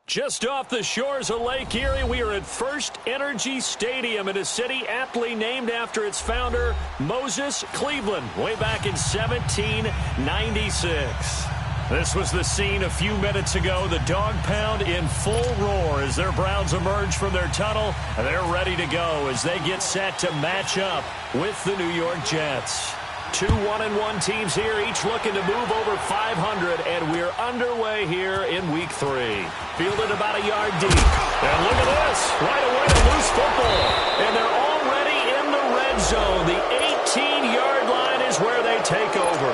Just off the shores of Lake Erie, we are at First Energy Stadium in a city aptly named after its founder, Moses Cleveland, way back in 1796. This was the scene a few minutes ago. The dog pound in full roar as their Browns emerge from their tunnel. They're ready to go as they get set to match up with the New York Jets. Two 1-1 teams here, each looking to move over 500, and we're underway here in Week 3. Fielded about a yard deep. And look at this. Right away, a loose football. And they're already in the red zone. The 18-yard line is where they take over.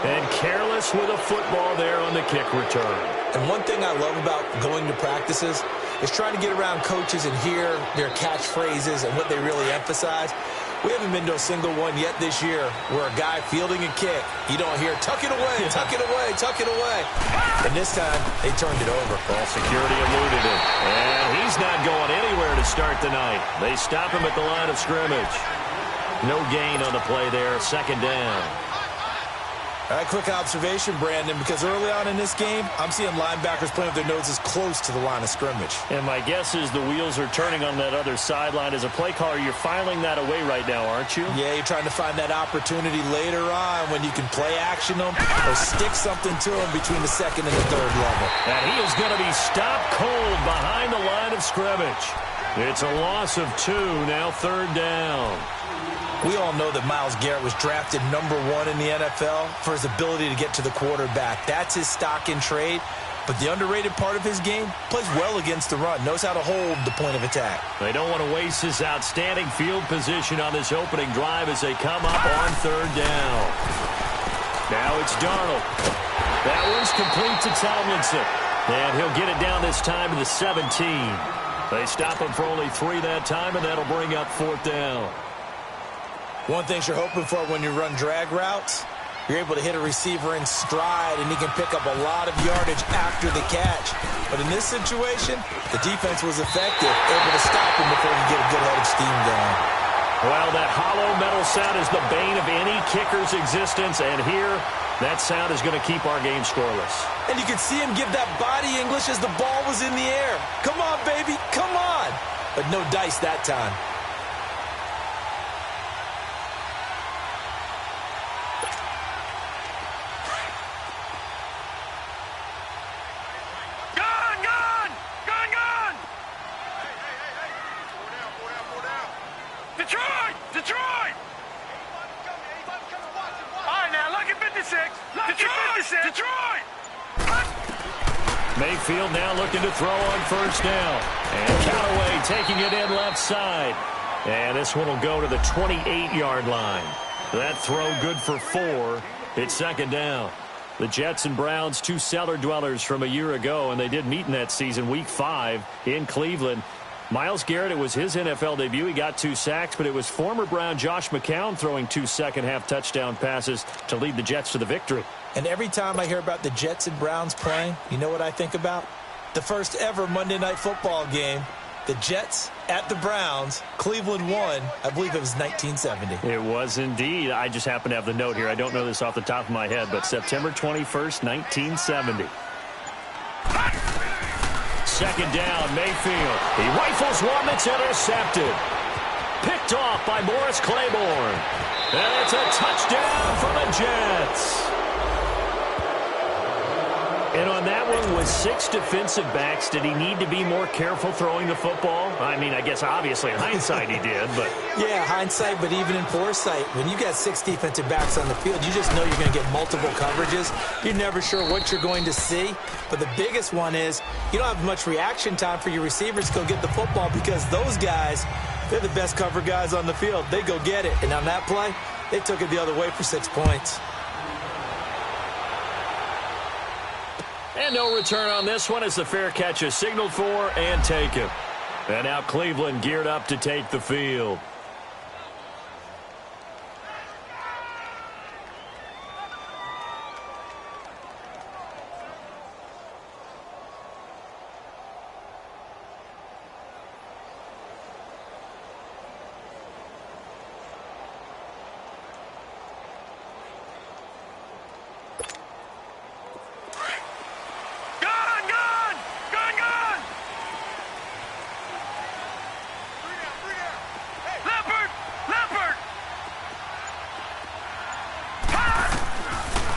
And careless with a football there on the kick return. And one thing I love about going to practices is trying to get around coaches and hear their catchphrases and what they really emphasize. We haven't been to a single one yet this year where a guy fielding a kick, you don't hear, tuck it away, tuck it away, tuck it away. And this time, they turned it over. Ball security eluded it. And he's not going anywhere to start the night. They stop him at the line of scrimmage. No gain on the play there, second down. All right, quick observation, Brandon, because early on in this game, I'm seeing linebackers playing with their noses close to the line of scrimmage. And my guess is the wheels are turning on that other sideline. As a play caller, you're filing that away right now, aren't you? Yeah, you're trying to find that opportunity later on when you can play action them or stick something to them between the second and the third level. And he is going to be stopped cold behind the line of scrimmage. It's a loss of 2, now third down. We all know that Myles Garrett was drafted #1 in the NFL for his ability to get to the quarterback. That's his stock in trade. But the underrated part of his game, plays well against the run, knows how to hold the point of attack. They don't want to waste this outstanding field position on this opening drive as they come up on third down. Now it's Darnold. That one's complete to Tomlinson. And he'll get it down this time to the 17. They stop him for only 3 that time, and that'll bring up fourth down. One thing you're hoping for when you run drag routes, you're able to hit a receiver in stride, and he can pick up a lot of yardage after the catch. But in this situation, the defense was effective, able to stop him before he get a good head of steam going. Well, that hollow metal sound is the bane of any kicker's existence, and here, that sound is going to keep our game scoreless. And you could see him give that body English as the ball was in the air. Come on, baby, come on. But no dice that time. Detroit! All right, now, look at 56. Detroit! Mayfield now looking to throw on first down. And Callaway taking it in left side. And this one will go to the 28-yard line. That throw good for 4. It's second down. The Jets and Browns, 2 cellar dwellers from a year ago, and they did meet in that season, Week 5 in Cleveland. Myles Garrett, it was his NFL debut. He got 2 sacks, but it was former Brown Josh McCown throwing 2 second-half touchdown passes to lead the Jets to the victory. And every time I hear about the Jets and Browns playing, you know what I think about? The first ever Monday Night Football game, the Jets at the Browns. Cleveland won. I believe it was 1970. It was indeed. I just happen to have the note here. I don't know this off the top of my head, but September 21st, 1970. Second down, Mayfield. He rifles one that's intercepted. Picked off by Morris Claiborne. And it's a touchdown for the Jets. And on that one, with 6 defensive backs, did he need to be more careful throwing the football? I mean, I guess obviously in hindsight he did, but... Yeah, hindsight, but even in foresight, when you got 6 defensive backs on the field, you just know you're going to get multiple coverages. You're never sure what you're going to see. But the biggest one is you don't have much reaction time for your receivers to go get the football because those guys, they're the best cover guys on the field. They go get it. And on that play, they took it the other way for 6 points. And no return on this one as the fair catch is signaled for and taken. And now Cleveland geared up to take the field.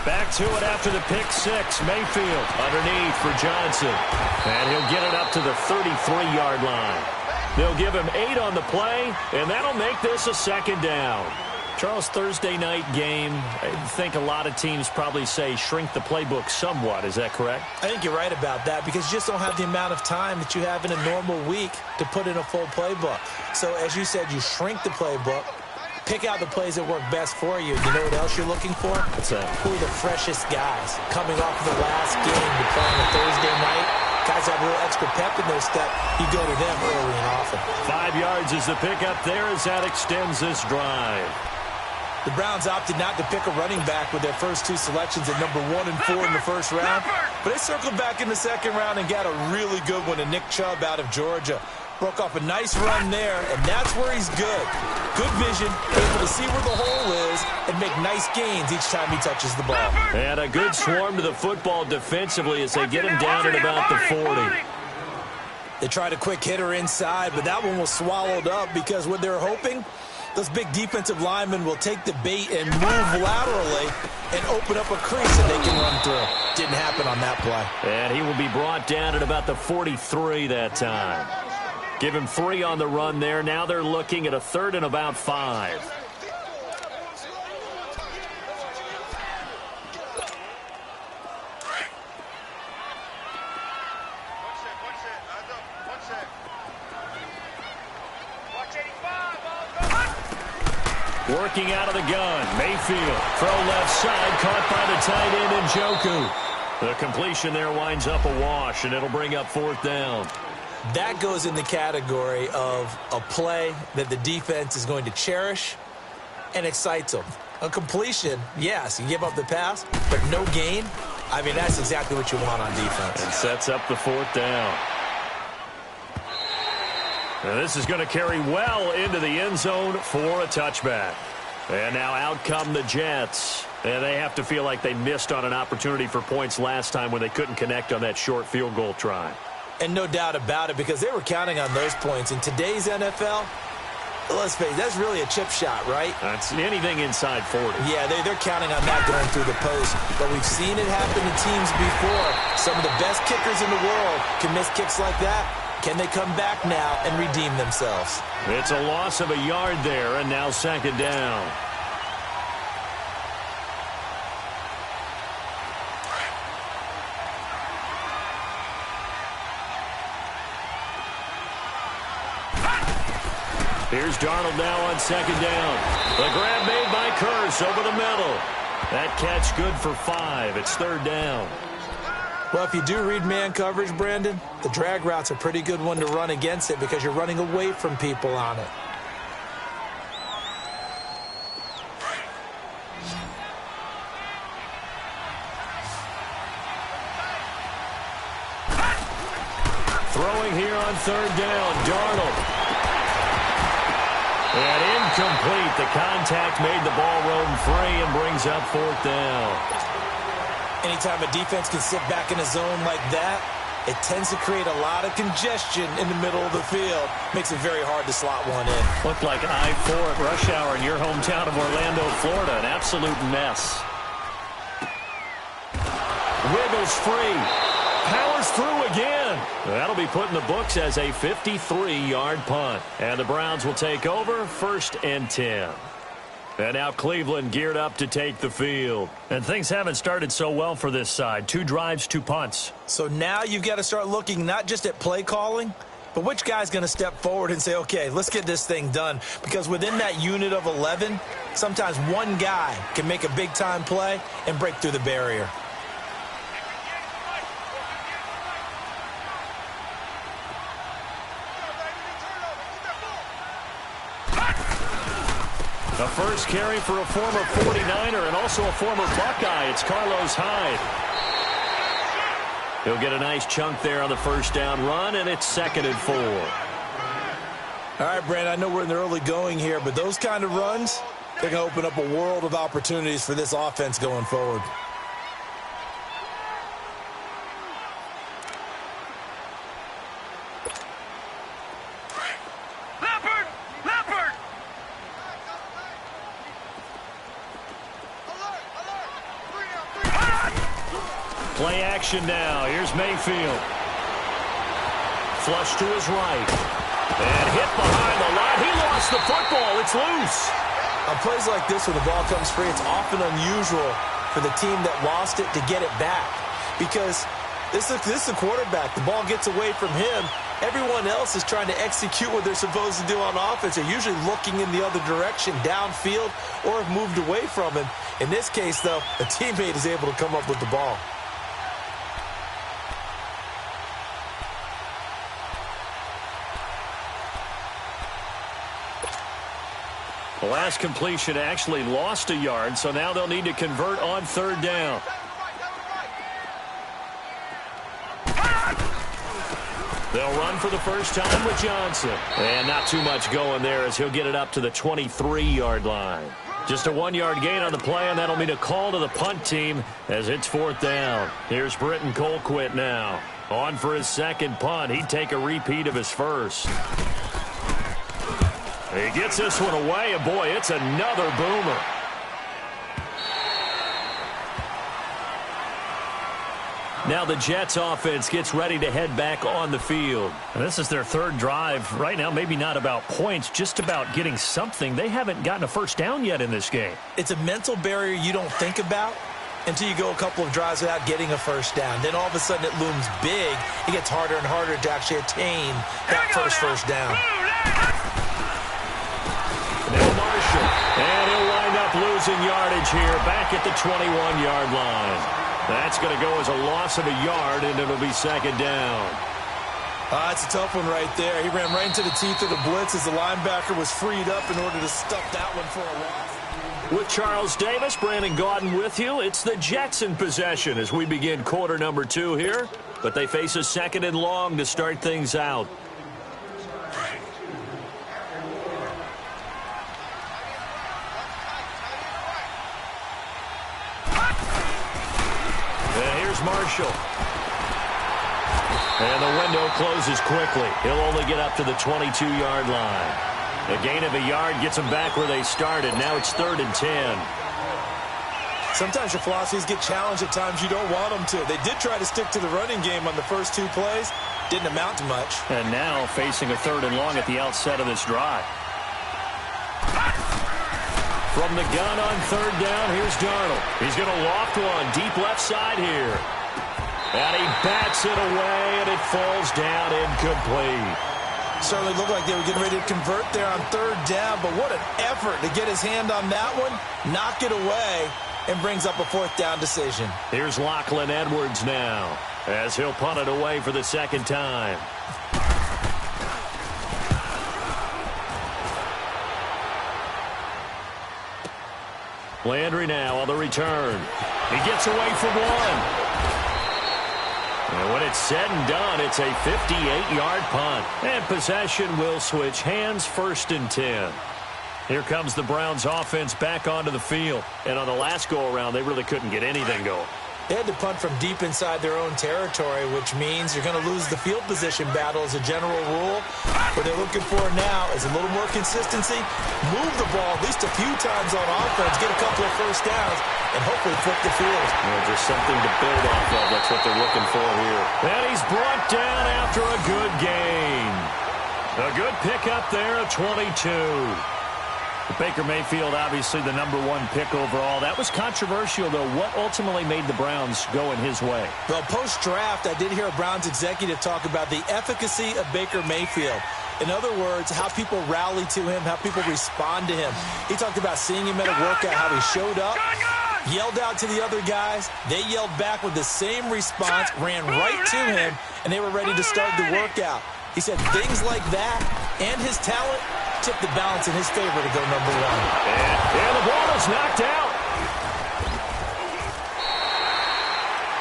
Back to it after the pick six. Mayfield underneath for Johnson. And he'll get it up to the 33-yard line. They'll give him 8 on the play, and that'll make this a second down. Charles, Thursday night game, I think a lot of teams probably say shrink the playbook somewhat. Is that correct? I think you're right about that because you just don't have the amount of time that you have in a normal week to put in a full playbook. So, as you said, you shrink the playbook, pick out the plays that work best for you. You know what else you're looking for? What's that? Who are the freshest guys coming off of the last game to play on a Thursday night? Guys have a little extra pep in their step. You go to them early and often. 5 yards is the pickup there as that extends this drive. The Browns opted not to pick a running back with their first 2 selections at number 1 and 4 in the first round. But they circled back in the second round and got a really good one to Nick Chubb out of Georgia. Broke off a nice run there, and that's where he's good. Good vision, able to see where the hole is, and make nice gains each time he touches the ball. And a good swarm to the football defensively as they get him down at about the 40. They tried a quick hitter inside, but that one was swallowed up because what they're hoping, those big defensive linemen will take the bait and move laterally and open up a crease that they can run through. Didn't happen on that play. And he will be brought down at about the 43 that time. Give him 3 on the run there. Now they're looking at a 3rd and about 5. Working out of the gun. Mayfield. Throw left side. Caught by the tight end, Njoku. The completion there winds up a wash, and it'll bring up 4th down. That goes in the category of a play that the defense is going to cherish and excites them. A completion, yes, you give up the pass, but no gain. I mean, that's exactly what you want on defense. And sets up the 4th down. And this is going to carry well into the end zone for a touchback. And now out come the Jets. And they have to feel like they missed on an opportunity for points last time when they couldn't connect on that short field goal try. And no doubt about it, because they were counting on those points. In today's NFL, let's face it, that's really a chip shot, right? That's anything inside 40. Yeah, they're counting on that going through the post. But we've seen it happen to teams before. Some of the best kickers in the world can miss kicks like that. Can they come back now and redeem themselves? It's a loss of a yard there, and now 2nd down. Here's Darnold now on 2nd down. The grab made by Kearse over the middle. That catch good for 5. It's 3rd down. Well, if you do read man coverage, Brandon, the drag route's a pretty good one to run against it because you're running away from people on it. Throwing here on 3rd down, Darnold. And incomplete. The contact made the ball roam free and brings up 4th down. Anytime a defense can sit back in a zone like that, it tends to create a lot of congestion in the middle of the field. Makes it very hard to slot one in. Looked like I-4 at rush hour in your hometown of Orlando, Florida. An absolute mess. Wiggles free. Powers through again. That'll be put in the books as a 53-yard punt. And the Browns will take over 1st and 10. And now Cleveland geared up to take the field. And things haven't started so well for this side. 2 drives, 2 punts. So now you've got to start looking not just at play calling, but which guy's going to step forward and say, okay, let's get this thing done. Because within that unit of 11, sometimes one guy can make a big-time play and break through the barrier. A first carry for a former 49er and also a former Buckeye. It's Carlos Hyde. He'll get a nice chunk there on the 1st down run, and it's 2nd and 4. All right, Brandon, I know we're in the early going here, but those kind of runs, they're going to open up a world of opportunities for this offense going forward. Play action now. Here's Mayfield. Flush to his right. And hit behind the line. He lost the football. It's loose. On plays like this where the ball comes free, it's often unusual for the team that lost it to get it back. Because this is a quarterback. The ball gets away from him. Everyone else is trying to execute what they're supposed to do on offense. They're usually looking in the other direction, downfield, or have moved away from him. In this case, though, a teammate is able to come up with the ball. The last completion actually lost a yard, so now they'll need to convert on third down. They'll run for the first time with Johnson. And not too much going there as he'll get it up to the 23-yard line. Just a 1-yard gain on the play, and that'll mean a call to the punt team as it's fourth down. Here's Britton Colquitt now. On for his second punt. He'd take a repeat of his first. He gets this one away, and boy, it's another boomer. Now the Jets offense gets ready to head back on the field. And this is their third drive. Right now, maybe not about points, just about getting something. They haven't gotten a first down yet in this game. It's a mental barrier you don't think about until you go a couple of drives without getting a first down. Then all of a sudden it looms big. It gets harder and harder to actually attain that first down. Now Marshall, and he'll wind up losing yardage here back at the 21-yard line. That's going to go as a loss of a yard, and it'll be second down. It's a tough one right there. He ran right into the teeth of the blitz as the linebacker was freed up in order to stuff that one for a loss. With Charles Davis, Brandon Gaudin with you. It's the Jets in possession as we begin quarter number 2 here. But they face a second and long to start things out. Marshall. And the window closes quickly. He'll only get up to the 22-yard line. A gain of a yard gets them back where they started. Now it's 3rd and 10. Sometimes your philosophies get challenged at times you don't want them to. They did try to stick to the running game on the first 2 plays. Didn't amount to much. And now facing a 3rd and long at the outset of this drive. From the gun on 3rd down, here's Darnold. He's going to loft one deep left side here. And he bats it away, and it falls down incomplete. Certainly looked like they were getting ready to convert there on 3rd down, but what an effort to get his hand on that one, knock it away, and brings up a 4th down decision. Here's Lachlan Edwards now, as he'll punt it away for the second time. Landry now on the return. He gets away from one. And when it's said and done, it's a 58-yard punt. And possession will switch hands, 1st and 10. Here comes the Browns offense back onto the field. And on the last go-around, they really couldn't get anything going. They had to punt from deep inside their own territory, which means you're going to lose the field position battle as a general rule. What they're looking for now is a little more consistency, move the ball at least a few times on offense, get a couple of first downs, and hopefully flip the field. Just something to build off of. That's what they're looking for here. And he's brought down after a good gain. A good pickup there, a 22. Baker Mayfield, obviously the #1 pick overall. That was controversial, though. What ultimately made the Browns go in his way? Well, post-draft, I did hear a Browns executive talk about the efficacy of Baker Mayfield. In other words, how people rally to him, how people respond to him. He talked about seeing him at a workout, how he showed up, yelled out to the other guys. They yelled back with the same response, ran right to him, and they were ready to start the workout. He said things like that and his talent tipped the balance in his favor to go #1. And the ball is knocked out.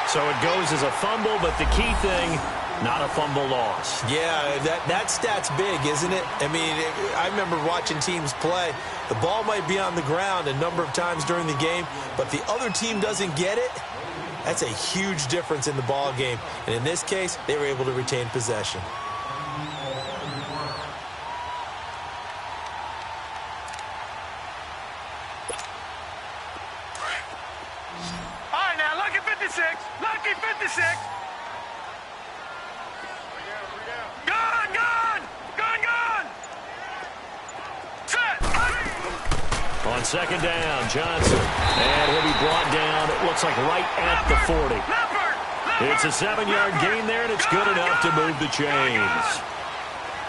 So it goes as a fumble, but the key thing, not a fumble loss. Yeah, that stat's big, isn't it? I mean, I remember watching teams play. The ball might be on the ground a number of times during the game, but the other team doesn't get it. That's a huge difference in the ball game. And in this case, they were able to retain possession. All right, now, lucky 56. Lucky 56. Gone, gone. Gone, gone. Set. On second down, Johnson. And he'll be brought down, it looks like right at the 40. It's a 7-yard gain there, and it's good enough to move the chains.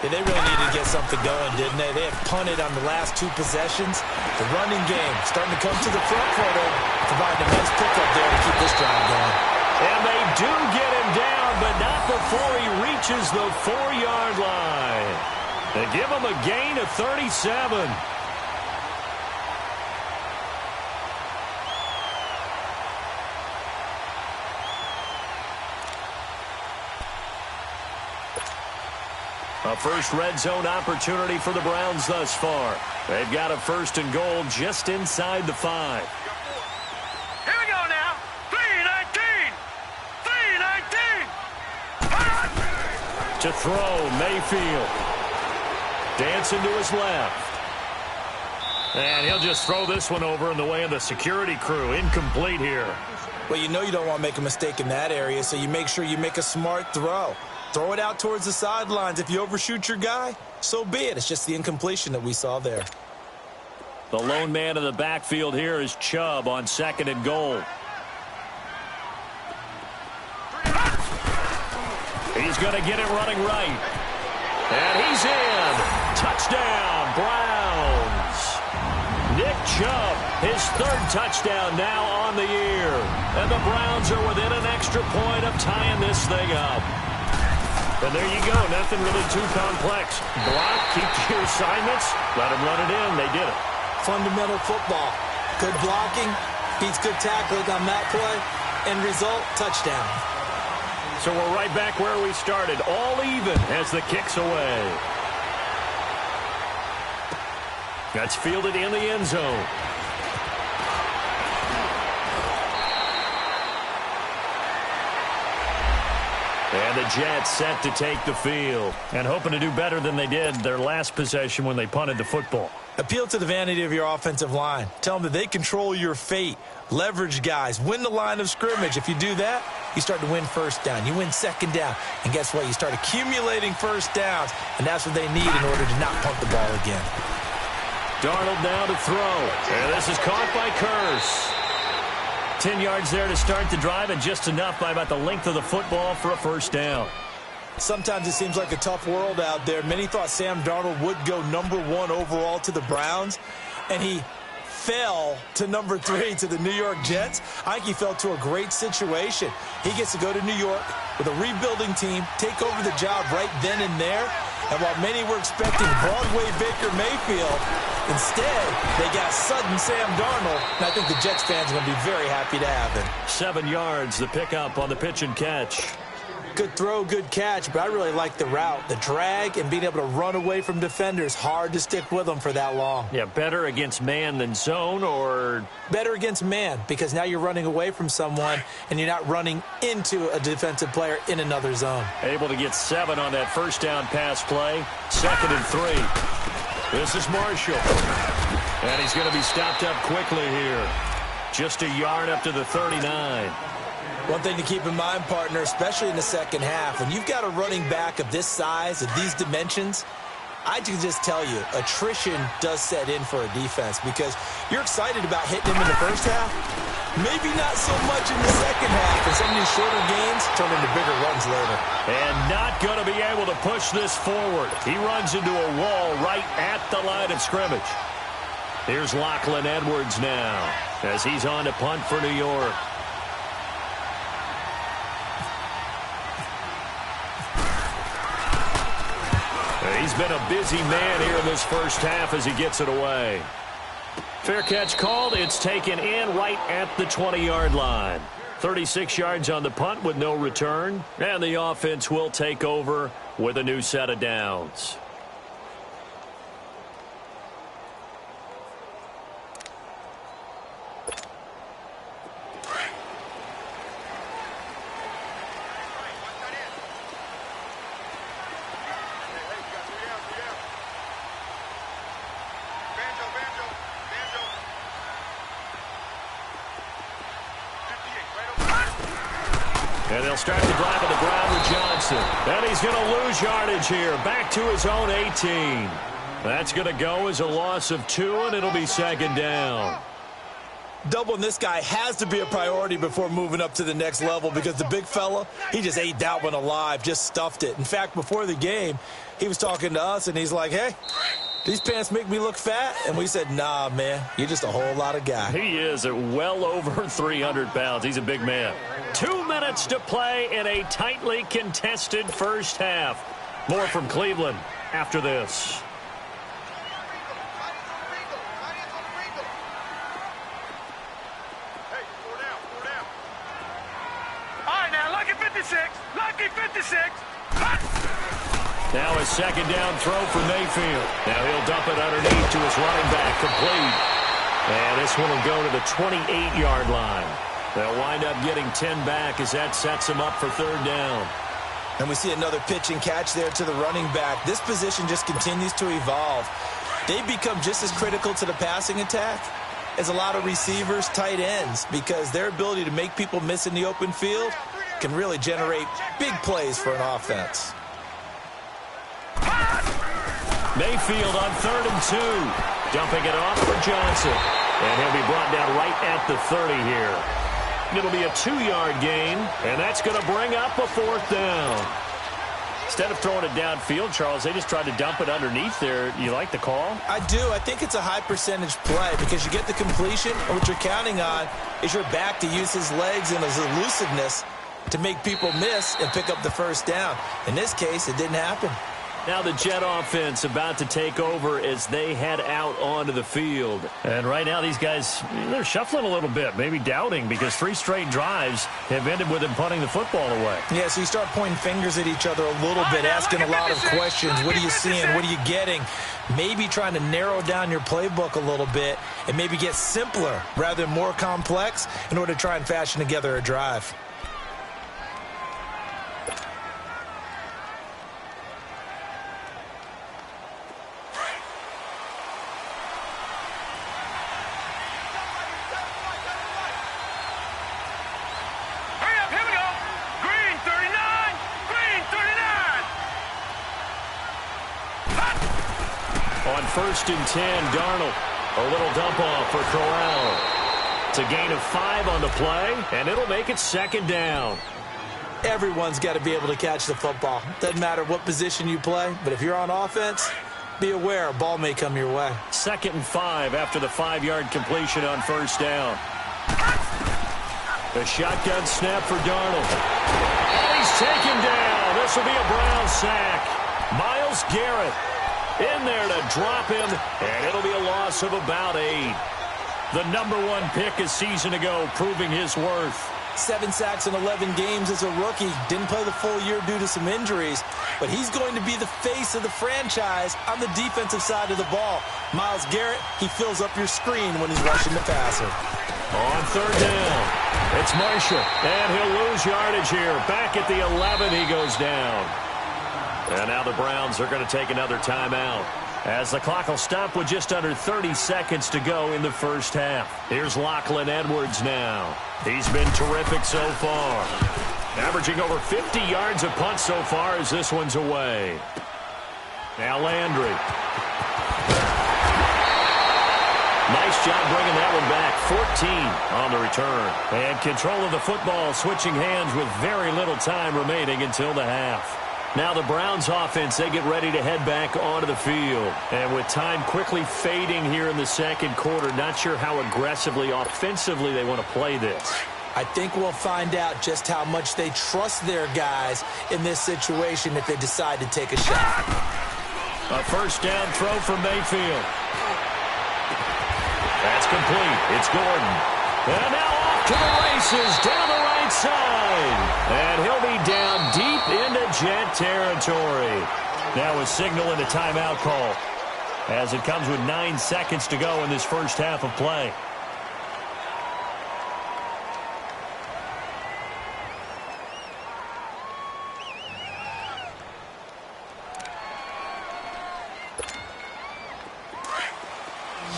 Yeah, they really needed to get something going, didn't they? They have punted on the last 2 possessions. The running game starting to come to the front for them, providing a nice pickup there to keep this drive going. And they do get him down, but not before he reaches the 4-yard line. They give him a gain of 37. A first red zone opportunity for the Browns thus far. They've got a 1st and goal just inside the 5. Here we go now. 3-19. 3-19. To throw, Mayfield. Dancing to his left. And he'll just throw this one over in the way of the security crew. Incomplete here. Well, you know you don't want to make a mistake in that area, so you make sure you make a smart throw. Throw it out towards the sidelines. If you overshoot your guy, so be it. It's just the incompletion that we saw there. The lone man in the backfield here is Chubb on 2nd and goal. He's going to get it running right. And he's in. Touchdown, Browns. Nick Chubb, his 3rd touchdown now on the year. And the Browns are within an extra point of tying this thing up. And there you go. Nothing really too complex. Block, keep to your assignments, let them run it in. They did it. Fundamental football. Good blocking, beats good tackling on that play. End result, touchdown. So we're right back where we started. All even as the kick's away. That's fielded in the end zone. And the Jets set to take the field and hoping to do better than they did their last possession when they punted the football. Appeal to the vanity of your offensive line. Tell them that they control your fate. Leverage guys. Win the line of scrimmage. If you do that, you start to win 1st down. You win 2nd down. And guess what? You start accumulating 1st downs. And that's what they need in order to not punt the ball again. Darnold now to throw. And this is caught by Curse. 10 yards there to start the drive, and just enough by about the length of the football for a 1st down. Sometimes it seems like a tough world out there. Many thought Sam Darnold would go #1 overall to the Browns, and he fell to #3 to the New York Jets. I think he fell to a great situation. He gets to go to New York with a rebuilding team, take over the job right then and there. And while many were expecting Broadway Baker Mayfield, instead, they got sudden Sam Darnold, and I think the Jets fans are going to be very happy to have him. 7 yards, the pickup on the pitch and catch. Good throw, good catch, but I really like the route. The drag and being able to run away from defenders. Hard to stick with them for that long. Yeah, better against man than zone, or? Better against man, because now you're running away from someone and you're not running into a defensive player in another zone. Able to get 7 on that 1st down pass play. 2nd and 3. This is Marshall. And he's going to be stopped up quickly here. Just a yard up to the 39. One thing to keep in mind, partner, especially in the 2nd half, when you've got a running back of this size, of these dimensions, I can just tell you, attrition does set in for a defense because you're excited about hitting him in the 1st half. Maybe not so much in the 2nd half, and some of these shorter gains turn into bigger runs later. And not going to be able to push this forward. He runs into a wall right at the line of scrimmage. Here's Lachlan Edwards now as he's on to punt for New York. He's been a busy man here in this 1st half as he gets it away. Fair catch called. It's taken in right at the 20-yard line. 36 yards on the punt with no return. And the offense will take over with a new set of downs. And they'll start the drive on the ground with Johnson. And he's going to lose yardage here. Back to his own 18. That's going to go as a loss of 2, and it'll be second down. Doubling this guy has to be a priority before moving up to the next level because the big fella, he just ate that one alive, just stuffed it. In fact, before the game, he was talking to us, and he's like, hey, these pants make me look fat? And we said, nah, man, you're just a whole lot of guy. He is at well over 300 pounds. He's a big man. 2 minutes to play in a tightly contested first half. More from Cleveland after this. Lucky 56. Now a second down throw for Mayfield. Now he'll dump it underneath to his running back, complete. And this one will go to the 28-yard line. They'll wind up getting 10 back as that sets them up for third down. And we see another pitch and catch there to the running back. This position just continues to evolve. They become just as critical to the passing attack as a lot of receivers, tight ends, because their ability to make people miss in the open field can really generate big plays for an offense. Mayfield on 3rd and 2. Dumping it off for Johnson. And he'll be brought down right at the 30 here. It'll be a 2-yard gain, and that's going to bring up a 4th down. Instead of throwing it downfield, Charles, they just tried to dump it underneath there. You like the call? I do. I think it's a high percentage play because you get the completion, and what you're counting on is your back to use his legs and his elusiveness to make people miss and pick up the first down. In this case, it didn't happen. Now the Jet offense about to take over as they head out onto the field. And right now these guys, they're shuffling a little bit, maybe doubting, because 3 straight drives have ended with them punting the football away. Yeah, so you start pointing fingers at each other a little bit, asking a lot of questions. What are you seeing? What are you getting? Maybe trying to narrow down your playbook a little bit and maybe get simpler rather than more complex in order to try and fashion together a drive. On 1st and 10, Darnold. A little dump off for Corral. It's a gain of 5 on the play, and it'll make it second down. Everyone's got to be able to catch the football. Doesn't matter what position you play, but if you're on offense, be aware a ball may come your way. 2nd and 5 after the 5-yard completion on 1st down. The shotgun snap for Darnold. And he's taken down. This will be a Brown sack. Myles Garrett in there to drop him, and it'll be a loss of about 8. The #1 pick a season ago, proving his worth. 7 sacks in 11 games as a rookie. Didn't play the full year due to some injuries, but he's going to be the face of the franchise on the defensive side of the ball. Myles Garrett, he fills up your screen when he's rushing the passer. On 3rd down, it's Marshall, and he'll lose yardage here. Back at the 11, he goes down. And now the Browns are going to take another timeout as the clock will stop with just under 30 seconds to go in the first half. Here's Lachlan Edwards now. He's been terrific so far, averaging over 50 yards a punt so far as this one's away. Now Landry. Nice job bringing that one back. 14 on the return. And control of the football switching hands with very little time remaining until the half. Now the Browns offense, they get ready to head back onto the field. And with time quickly fading here in the second quarter, not sure how aggressively, offensively they want to play this. I think we'll find out just how much they trust their guys in this situation if they decide to take a shot. A 1st down throw for Mayfield. That's complete. It's Gordon. And now off to the races down the right side. And he'll be down deep into Jet territory. Now a signal and a timeout call as it comes with 9 seconds to go in this first half of play.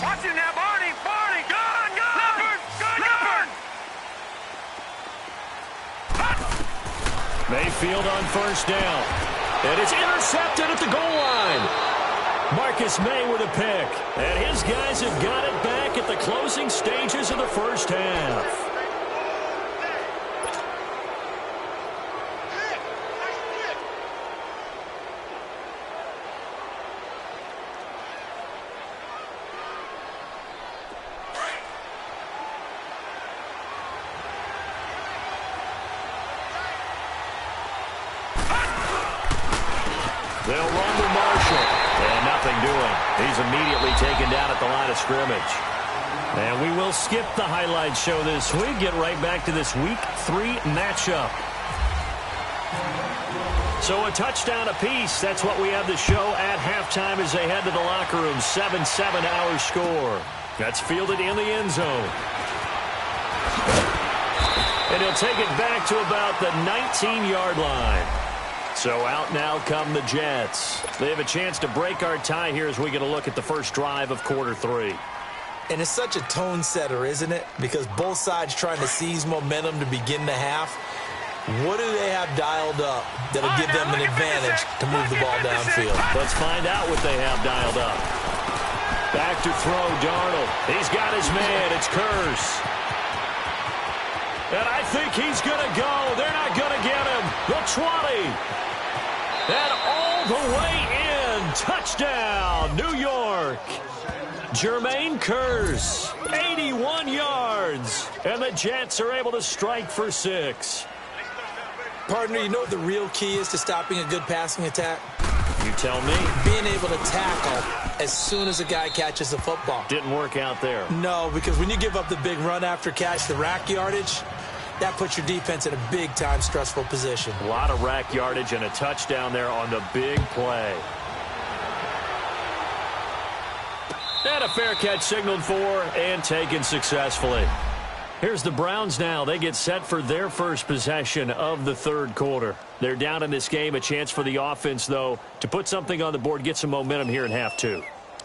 Watch it now, Barney. Barney, gun. Leopard. Mayfield on first down. And it's intercepted at the goal line. Marcus May with a pick. And his guys have got it back at the closing stages of the first half. They'll run to Marshall. And nothing doing. He's immediately taken down at the line of scrimmage. And we will skip the highlight show this week. Get right back to this Week 3 matchup. So a touchdown apiece. That's what we have the show at halftime as they head to the locker room. 7-7 our score. That's fielded in the end zone. And he'll take it back to about the 19-yard line. So out now come the Jets. They have a chance to break our tie here as we get a look at the first drive of quarter 3. And it's such a tone setter, isn't it? Because both sides trying to seize momentum to begin the half. What do they have dialed up that'll give them an advantage to move the ball downfield? Let's find out what they have dialed up. Back to throw, Darnold. He's got his man. It's Curse. And I think he's going to go. They're not going to get him. The 20. And all the way in. Touchdown, New York. Jermaine Curse, 81 yards. And the Jets are able to strike for 6. Partner, you know what the real key is to stopping a good passing attack? You tell me. Being able to tackle as soon as a guy catches the football. Didn't work out there. No, because when you give up the big run after catch, the rack yardage, that puts your defense in a big-time stressful position. A lot of rack yardage and a touchdown there on the big play. And a fair catch signaled for and taken successfully. Here's the Browns now. They get set for their first possession of the third quarter. They're down in this game. A chance for the offense, though, to put something on the board, get some momentum here in half 2.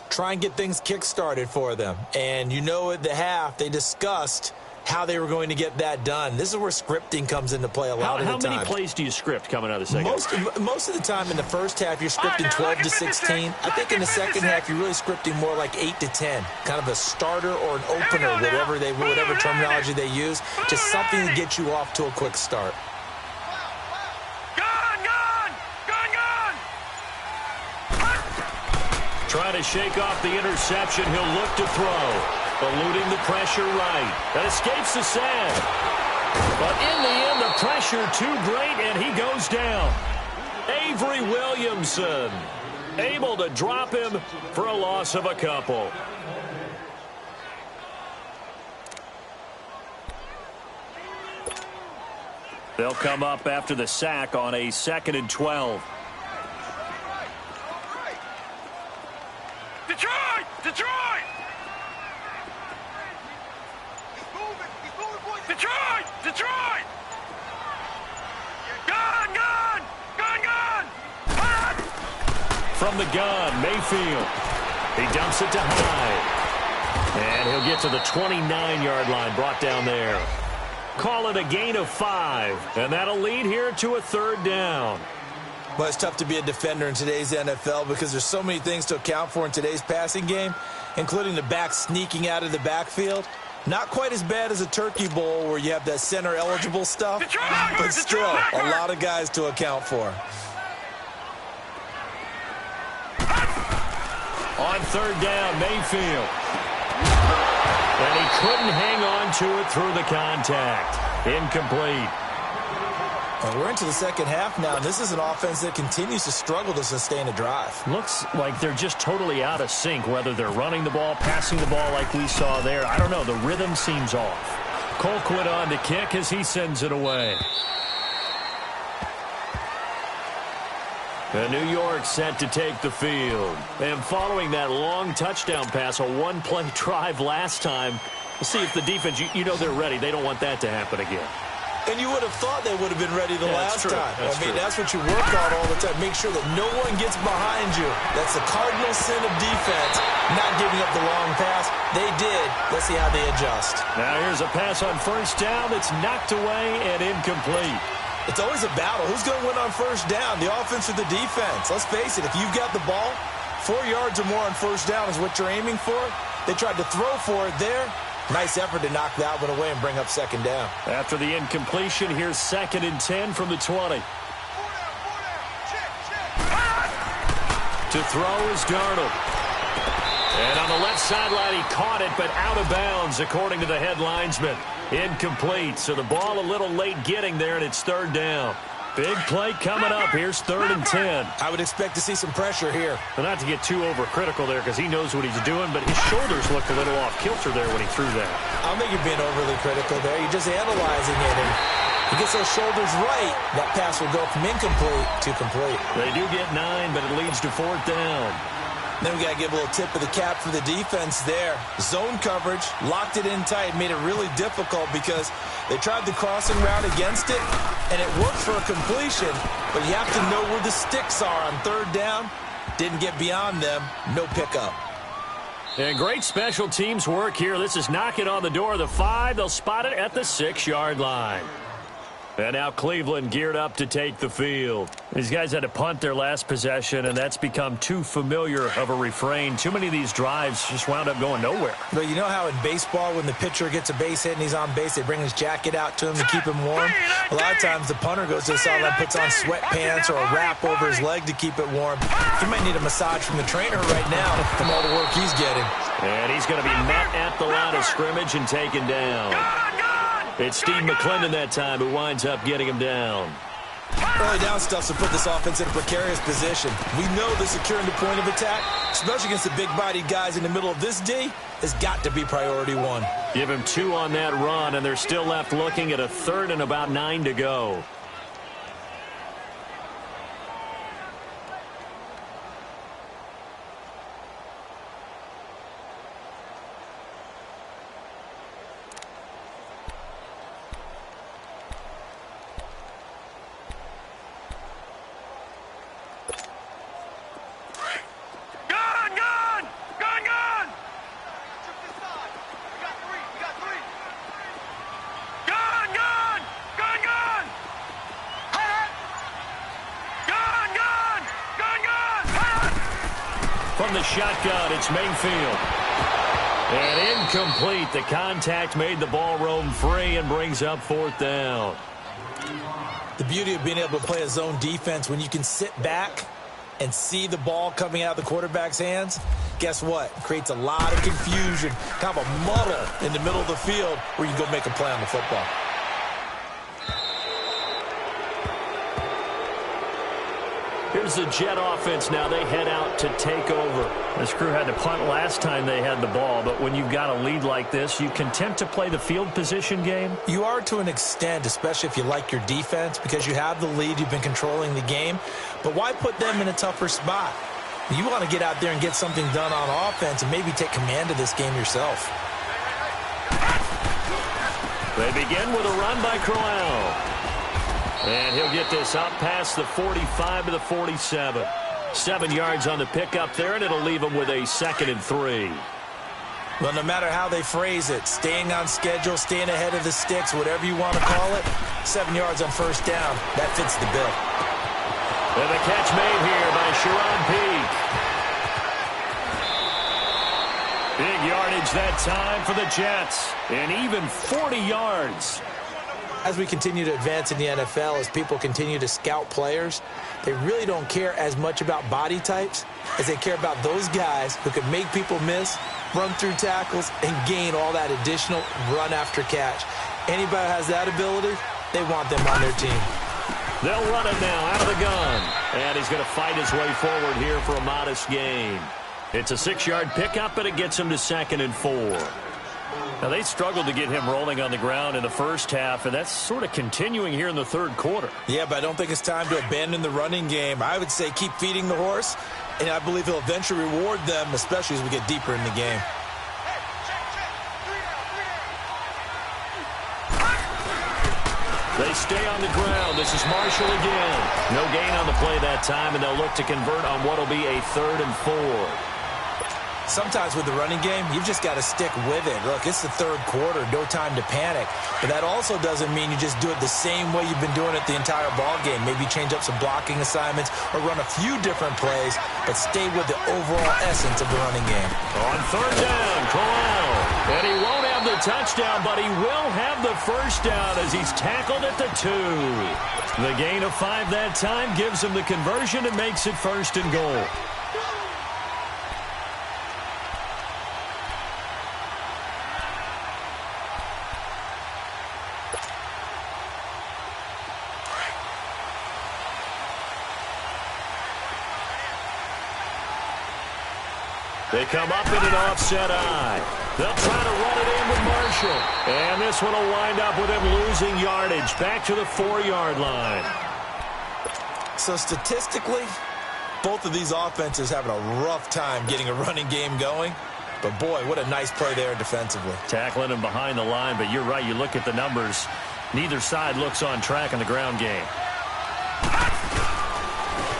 Try and get things kick-started for them. And you know at the half, they discussed how they were going to get that done. This is where scripting comes into play a lot of the time. How many plays do you script coming out of the second? Most of the time in the first half, you're scripting 12 to 16. I think in the second half, you're really scripting more like 8 to 10. Kind of a starter or an opener, whatever terminology they use. Just something to get you off to a quick start. Trying to shake off the interception. He'll look to throw. Eluding the pressure right. That escapes the sack. But in the end, the pressure too great, and he goes down. Avery Williamson able to drop him for a loss of a couple. They'll come up after the sack on a 2nd and 12. Detroit! Detroit! Detroit! Detroit! Gun! Gun! Gun! Gun! Gun! From the gun, Mayfield. He dumps it to Hyde. And he'll get to the 29-yard line, brought down there. Call it a gain of 5. And that'll lead here to a 3rd down. Well, it's tough to be a defender in today's NFL because there's so many things to account for in today's passing game, including the back sneaking out of the backfield. Not quite as bad as a turkey bowl where you have that center-eligible stuff, but still a lot of guys to account for. On 3rd down, Mayfield. And he couldn't hang on to it through the contact. Incomplete. Well, we're into the second half now, and this is an offense that continues to struggle to sustain a drive. Looks like they're just totally out of sync, whether they're running the ball, passing the ball like we saw there. I don't know. The rhythm seems off. Colquitt on to kick as he sends it away. And New York set to take the field. And following that long touchdown pass, a one-play drive last time, we'll see if the defense, you know they're ready. They don't want that to happen again. And you would have thought they would have been ready the last time. That's what you work on all the time. Make sure that no one gets behind you. That's the cardinal sin of defense, not giving up the long pass. They did. Let's see how they adjust. Now here's a pass on 1st down that's knocked away and incomplete. It's always a battle. Who's going to win on first down, the offense or the defense? Let's face it, if you've got the ball, 4 yards or more on first down is what you're aiming for. They tried to throw for it there. Nice effort to knock that one away and bring up second down. After the incompletion, here's 2nd and 10 from the 20. To throw is Darnold. And on the left sideline, he caught it, but out of bounds, according to the head linesman. Incomplete, so the ball a little late getting there, and it's 3rd down. Big play coming up. Here's 3rd and 10. I would expect to see some pressure here. Well, not to get too overcritical there because he knows what he's doing, but his shoulders looked a little off kilter there when he threw that. I don't think you're being overly critical there. You're just analyzing it, and he gets those shoulders right. That pass will go from incomplete to complete. They do get 9, but it leads to 4th down. Then we got to give a little tip of the cap for the defense there. Zone coverage, locked it in tight, made it really difficult because they tried the crossing route against it, and it worked for a completion, but you have to know where the sticks are on 3rd down. Didn't get beyond them, no pickup. And great special teams work here. This is knocking on the door of the 5. They'll spot it at the 6-yard line. And now Cleveland geared up to take the field. These guys had to punt their last possession, and that's become too familiar of a refrain. Too many of these drives just wound up going nowhere. But you know how in baseball, when the pitcher gets a base hit and he's on base, they bring his jacket out to him to keep him warm? A lot of times the punter goes to the sideline, puts on sweatpants or a wrap over his leg to keep it warm. He might need a massage from the trainer right now from all the work he's getting. And he's going to be met at the line of scrimmage and taken down. It's Steve McClendon that time who winds up getting him down. Early down stuff to put this offense in a precarious position. We know the securing the point of attack, especially against the big-bodied guys in the middle of this D, has got to be priority 1. Give him 2 on that run, and they're still left looking at a 3rd and about 9 to go. From the shotgun, it's Mayfield. And incomplete. The contact made the ball roam free and brings up 4th down. The beauty of being able to play a zone defense when you can sit back and see the ball coming out of the quarterback's hands, guess what? It creates a lot of confusion, kind of a muddle in the middle of the field where you can go make a play on the football. Here's the Jet offense now. They head out to take over. This crew had to punt last time they had the ball, but when you've got a lead like this, you content to play the field position game? You are to an extent, especially if you like your defense, because you have the lead, you've been controlling the game. But why put them in a tougher spot? You want to get out there and get something done on offense and maybe take command of this game yourself. They begin with a run by Crowell. And he'll get this up past the 45 to the 47. 7 yards on the pickup there, and it'll leave him with a 2nd and 3. Well, no matter how they phrase it, staying on schedule, staying ahead of the sticks, whatever you want to call it, 7 yards on first down, that fits the bill. And the catch made here by Sharon Peak. Big yardage that time for the Jets, and even 40 yards. As we continue to advance in the NFL, as people continue to scout players, they really don't care as much about body types as they care about those guys who can make people miss, run through tackles, and gain all that additional run after catch. Anybody who has that ability, they want them on their team. They'll run it now out of the gun. And he's going to fight his way forward here for a modest gain. It's a 6-yard pickup, and it gets him to 2nd and 4. Now, they struggled to get him rolling on the ground in the first half, and that's sort of continuing here in the 3rd quarter. Yeah, but I don't think it's time to abandon the running game. I would say keep feeding the horse, and I believe he'll eventually reward them, especially as we get deeper in the game. They stay on the ground. This is Marshall again. No gain on the play that time, and they'll look to convert on what will be a 3rd and 4. Sometimes with the running game, you've just got to stick with it. Look, it's the third quarter, no time to panic. But that also doesn't mean you just do it the same way you've been doing it the entire ball game. Maybe change up some blocking assignments or run a few different plays, but stay with the overall essence of the running game. On third down, Corral. And he won't have the touchdown, but he will have the first down as he's tackled at the 2. The gain of 5 that time gives him the conversion and makes it 1st and goal. They come up in an offset eye. They'll try to run it in with Marshall. And this one will wind up with him losing yardage back to the 4-yard line. So statistically, both of these offenses having a rough time getting a running game going. But, boy, what a nice play there defensively. Tackling him behind the line, but you're right. You look at the numbers. Neither side looks on track in the ground game.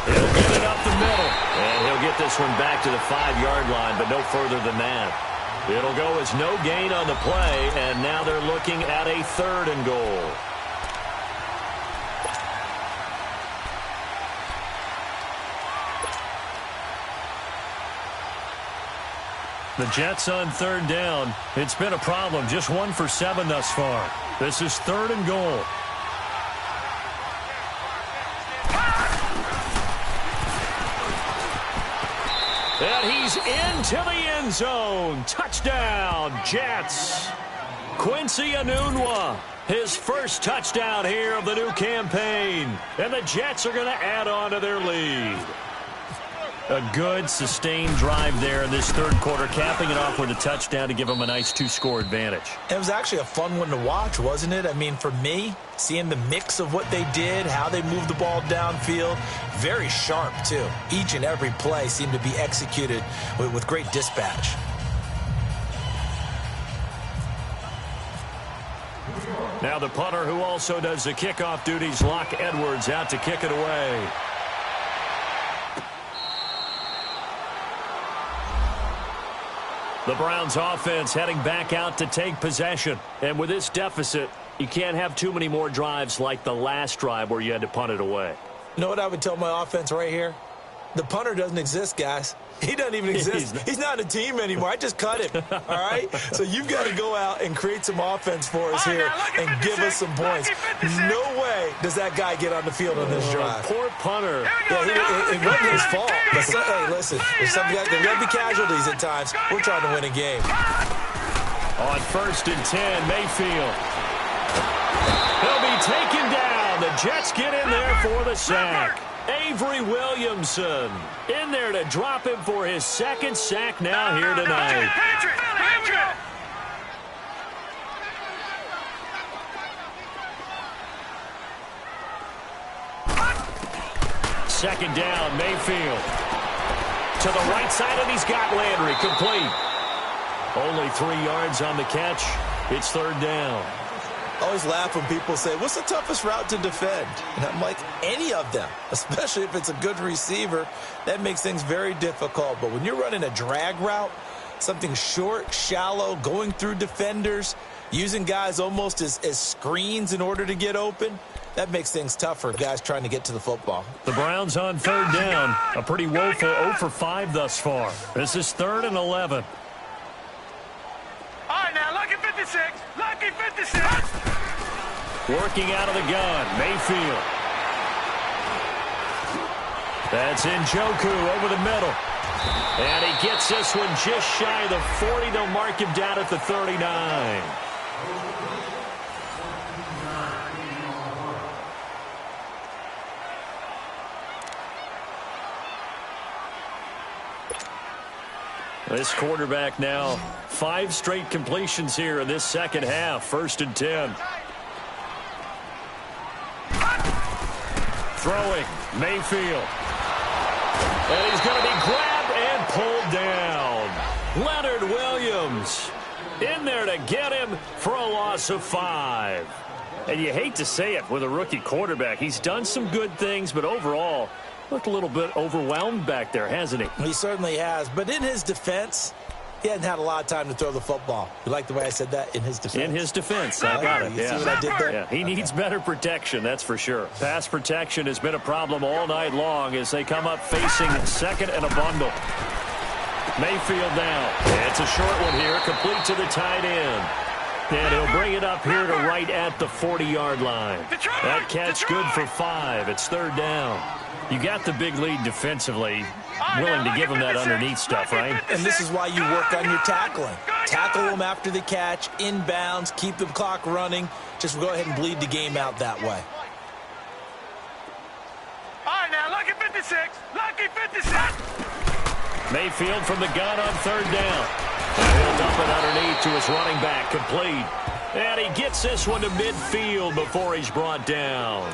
He'll get it up the middle. And he'll get this one back to the 5-yard line, but no further than that. It'll go as no gain on the play, and now they're looking at a 3rd and goal. The Jets on 3rd down. It's been a problem. Just 1 for 7 thus far. This is 3rd and goal. And he's into the end zone. Touchdown, Jets. Quincy Enunwa, his first touchdown here of the new campaign. And the Jets are going to add on to their lead. A good, sustained drive there in this 3rd quarter, capping it off with a touchdown to give them a nice 2-score advantage. It was actually a fun one to watch, wasn't it? I mean, for me, seeing the mix of what they did, how they moved the ball downfield, very sharp, too. Each and every play seemed to be executed with great dispatch. Now the punter, who also does the kickoff duties, Locke Edwards, out to kick it away. The Browns offense heading back out to take possession. And with this deficit, you can't have too many more drives like the last drive where you had to punt it away. You know what I would tell my offense right here? The punter doesn't exist, guys. He doesn't even exist. He's not a team anymore. I just cut him, all right? So you've got to go out and create some offense for us here and give us some points. No way does that guy get on the field on this drive. Poor punter. Yeah, it wasn't his fault. But hey, listen, there's got to be casualties at times. We're trying to win a game. On 1st and 10, Mayfield. He'll be taken down. The Jets get in there for the sack. Avery Williamson in there to drop him for his 2nd sack now here tonight. Second down, Mayfield. To the right side, and he's got Landry complete. Only 3 yards on the catch. It's 3rd down. I always laugh when people say, what's the toughest route to defend? And I'm like, any of them, especially if it's a good receiver. That makes things very difficult. But when you're running a drag route, something short, shallow, going through defenders, using guys almost as screens in order to get open, that makes things tougher, guys trying to get to the football. The Browns on 3rd down. A pretty woeful 0 for 5 thus far. This is 3rd and 11. All right, now, lucky 56. Lucky 56. Working out of the gun, Mayfield. That's Njoku over the middle. And he gets this one just shy of the 40. They'll mark him down at the 39. This quarterback now, 5 straight completions here in this second half. 1st and 10. Throwing, Mayfield. And he's going to be grabbed and pulled down. Leonard Williams in there to get him for a loss of 5. And you hate to say it with a rookie quarterback. He's done some good things, but overall, looked a little bit overwhelmed back there, hasn't he? He certainly has. But in his defense, He hadn't had a lot of time to throw the football. You like the way I said that? In his defense? In his defense. I got it. You see what I did there? Yeah, he needs better protection, that's for sure. Pass protection has been a problem all night long as they come up facing second and a bundle. Mayfield now. It's a short one here, complete to the tight end. And he'll bring it up here to right at the 40-yard line. That catch good for 5. It's third down. You got the big lead defensively. Willing to give him that underneath stuff, right? And this is why you work on your tackling. Tackle them after the catch, inbounds, keep the clock running. Just go ahead and bleed the game out that way. All right, now, lucky 56. Lucky 56. Mayfield from the gun on third down. And he'll dump it underneath to his running back, complete. And he gets this one to midfield before he's brought down.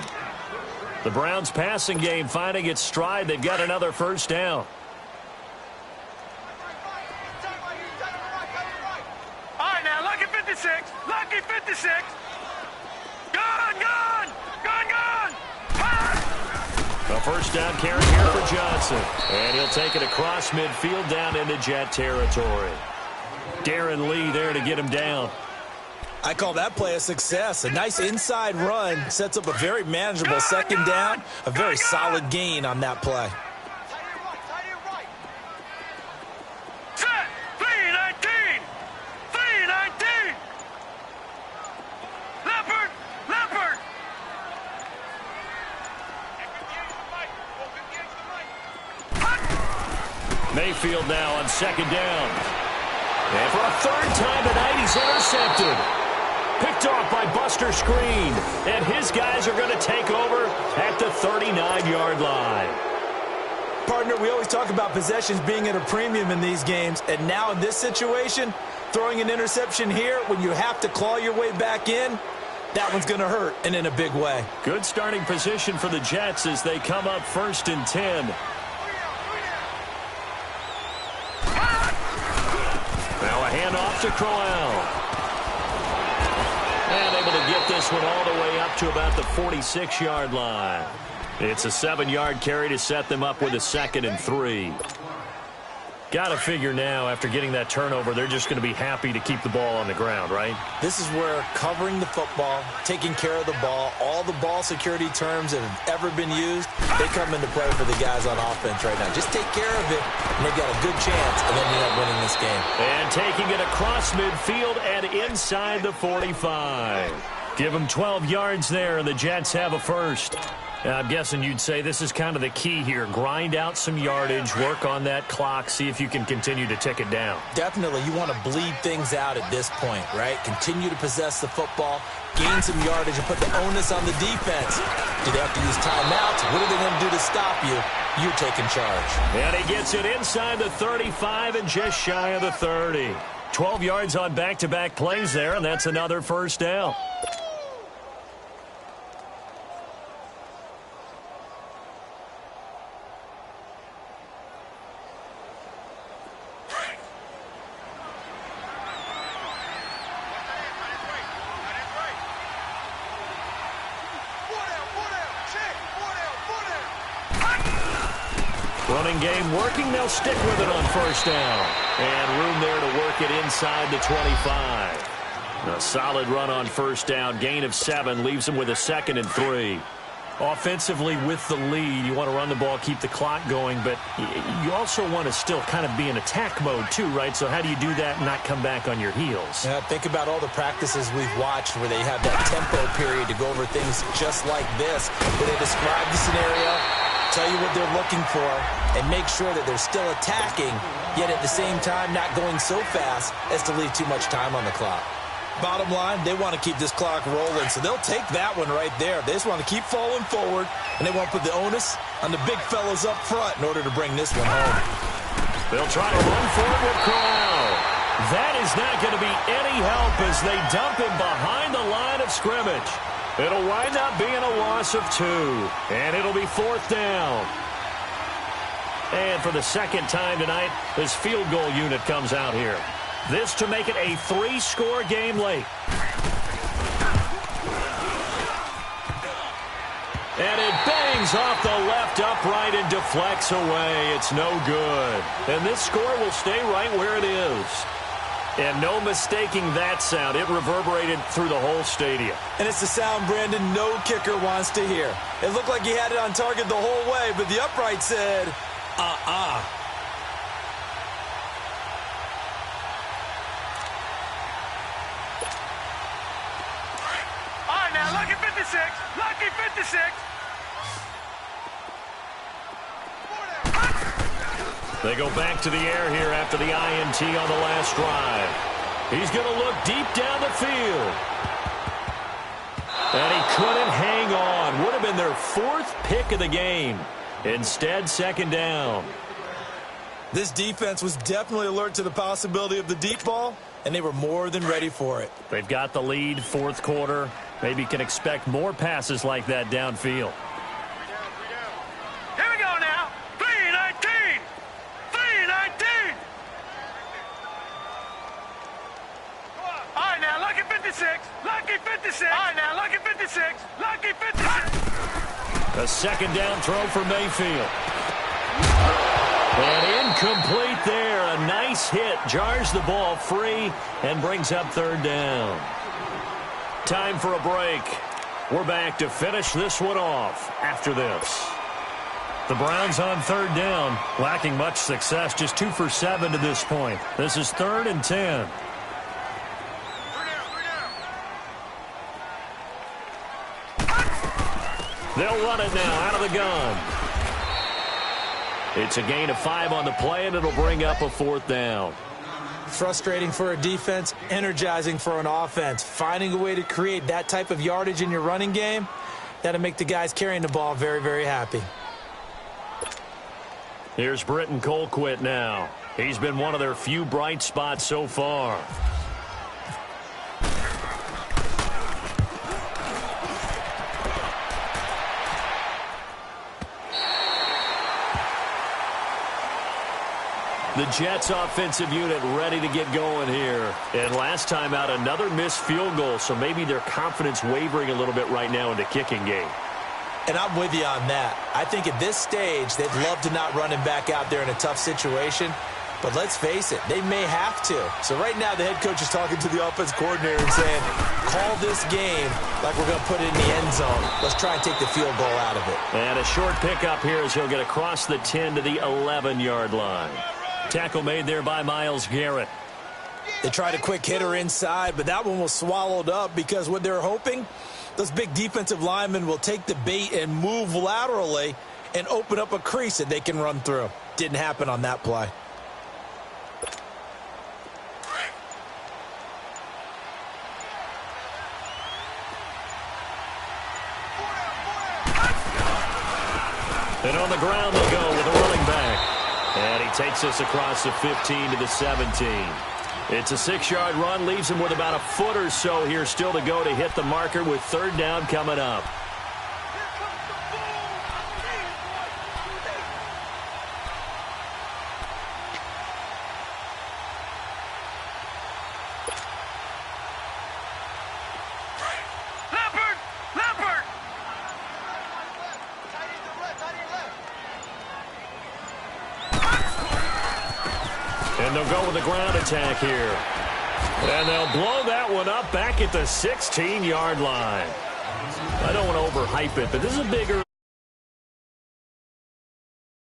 The Browns' passing game finding its stride. They've got another first down. All right, now, lucky 56. Lucky 56. Gone. A first down carry here for Johnson. And he'll take it across midfield down into Jet territory. Darren Lee there to get him down. I call that play a success. A nice inside run sets up a very manageable second down. A very solid gain on that play. Set. 319. 319. Leopard. Mayfield now on second down. And for a third time tonight, he's intercepted. Picked off by Buster Screen. And his guys are going to take over at the 39-yard line. Partner, we always talk about possessions being at a premium in these games. And now in this situation, throwing an interception here when you have to claw your way back in, that one's going to hurt, and in a big way. Good starting position for the Jets as they come up first and 10. Now a handoff to Crowell. And able to get this one all the way up to about the 46-yard line. It's a 7-yard carry to set them up with a 2nd and 3. Got to figure now, after getting that turnover, they're just going to be happy to keep the ball on the ground, right? This is where covering the football, taking care of the ball, all the ball security terms that have ever been used, they come into play for the guys on offense right now. Just take care of it, and they've got a good chance, and then you end up winning this game. And taking it across midfield and inside the 45. Give them 12 yards there, and the Jets have a first. I'm guessing you'd say this is kind of the key here. Grind out some yardage, work on that clock, see if you can continue to tick it down. Definitely. You want to bleed things out at this point, right? Continue to possess the football, gain some yardage, and put the onus on the defense. Do they have to use timeouts? What are they going to do to stop you? You're taking charge. And he gets it inside the 35 and just shy of the 30. 12 yards on back-to-back plays there, and that's another first down. Running game working. They'll stick with it on first down. And room there to work it inside the 25. A solid run on first down. Gain of 7 leaves them with a 2nd and 3. Offensively with the lead, you want to run the ball, keep the clock going, but you also want to still kind of be in attack mode too, right? So how do you do that and not come back on your heels? Yeah, think about all the practices we've watched where they have that tempo period to go over things just like this, where they describe the scenario, tell you what they're looking for, and make sure that they're still attacking, yet at the same time not going so fast as to leave too much time on the clock. Bottom line, they want to keep this clock rolling, so they'll take that one right there. They just want to keep falling forward, and they want to put the onus on the big fellas up front in order to bring this one home. They'll try to run for it with Crowell. That is not going to be any help as they dump him behind the line of scrimmage. It'll wind up being a loss of 2, and it'll be 4th down. And for the second time tonight, this field goal unit comes out here. This to make it a 3-score game late. And it bangs Swings off the left upright and deflects away. It's no good. And this score will stay right where it is. And no mistaking that sound. It reverberated through the whole stadium. And it's the sound, Brandon, no kicker wants to hear. It looked like he had it on target the whole way, but the upright said, uh-uh. All right, now, lucky 56. Lucky 56. They go back to the air here after the INT on the last drive. He's going to look deep down the field. And he couldn't hang on. Would have been their fourth pick of the game. Instead, second down. This defense was definitely alert to the possibility of the deep ball, and they were more than ready for it. They've got the lead, fourth quarter. Maybe can expect more passes like that downfield. Here we go now. 3-19. 3-19. All right, now, lucky 56. Lucky 56. All right, now, lucky 56. Lucky 56. A second down throw for Mayfield. And incomplete there. A nice hit. Jars the ball free and brings up third down. Time for a break. We're back to finish this one off after this. The Browns on third down, lacking much success, just 2 for 7 to this point. This is 3rd and 10. They'll run it now out of the gun. It's a gain of 5 on the play, and it'll bring up a 4th down. Frustrating for a defense, energizing for an offense. Finding a way to create that type of yardage in your running game, that'll make the guys carrying the ball very, very happy. Here's Britton Colquitt now. He's been one of their few bright spots so far. The Jets offensive unit ready to get going here. And last time out, another missed field goal, so maybe their confidence wavering a little bit right now in the kicking game. And I'm with you on that. I think at this stage, they'd love to not run him back out there in a tough situation. But let's face it, they may have to. So right now, the head coach is talking to the offense coordinator and saying, call this game like we're going to put it in the end zone. Let's try and take the field goal out of it. And a short pickup here as he'll get across the 10 to the 11-yard line. Tackle made there by Myles Garrett. They tried a quick hitter inside, but that one was swallowed up because what they're hoping, those big defensive linemen will take the bait and move laterally and open up a crease that they can run through. Didn't happen on that play. And on the ground they go with a running back. And he takes us across the 15 to the 17. It's a 6-yard run, leaves him with about a foot or so here still to go to hit the marker with third down coming up. And they'll go with the ground attack here. And they'll blow that one up back at the 16-yard line. I don't want to overhype it, but this is a bigger